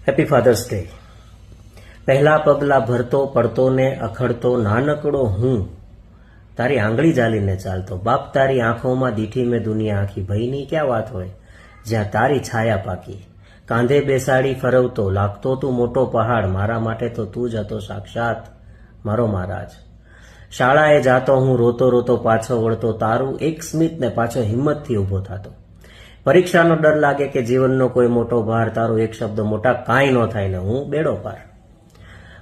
Happy father's day. પહેલા પગલા ભરતો પડતો ને અખડતો નાનકડો હું તારી આંગળી ઝાલીને ચાલતો. બાપ તારી આંખોમાં દીઠી મેં દુનિયા આખી. ભયની ક્યાં વાત હોય જ્યાં તારી છાયા પાકી. કાંધે બેસાડી ફરવતો લાગતો તું મોટો પહાડ. મારા માટે તો તું જ હતો સાક્ષાત મારો મહારાજ. શાળાએ જાતો હું રોતો રોતો પાછો વળતો. તારું એક સ્મિત ને પાછો હિંમતથી ઊભો થતો. પરીક્ષાનો ડર લાગે કે જીવનનો કોઈ મોટો ભાર. તારો એક શબ્દ મોટા કાંઈ ન થાય ને હું બેડો પાર.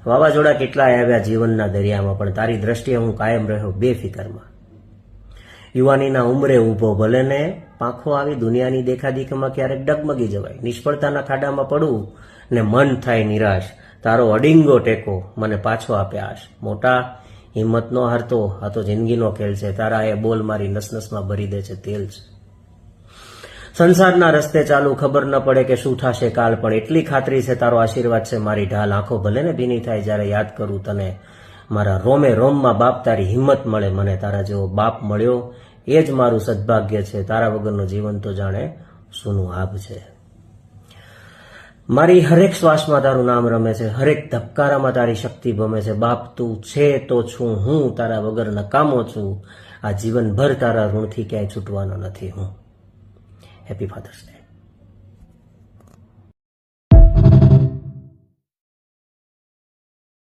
વાવાઝોડા કેટલાય આવ્યા જીવનના દરિયામાં, પણ તારી દ્રષ્ટિએ હું કાયમ રહ્યો બેફિકરમાં. યુવાનીના ઉંમરે ઊભો ભલે ને પાંખો આવી દુનિયાની દેખાદેખીમાં ક્યારેક ડગમગી જવાય. નિષ્ફળતાના ખાડામાં પડવું ને મન થાય નિરાશ. તારો અડીંગો ટેકો મને પાછો આપે આશ. મોટા હિંમત નો હારતો, આ તો જિંદગીનો ખેલ છે. તારા એ બોલ મારી નસનસમાં ભરી દે છે તેલ છે. સંસારના રસ્તે ચાલુ ખબર ન પડે કે શું થશે કાલ, પણ એટલી ખાતરી છે તારો આશીર્વાદ છે મારી ઢાલ. આંખો ભલે ને ભીની થાય જ્યારે યાદ કરું તને. મારા રોમે રોમમાં બાપ તારી હિંમત મળે મને. તારા જેવો બાપ મળ્યો એ જ મારું સદભાગ્ય છે. તારા વગરનું જીવન તો જાણે સૂનું આભ છે. મારી હરેક શ્વાસમાં તારું નામ રમે છે. હરેક ધબકારામાં તારી શક્તિ ભમે છે. બાપ તું છે તો છું હું, તારા વગર નકામો છું. આ જીવનભર તારા ઋણથી ક્યાંય છૂટવાનો નથી હું. Happy father's day.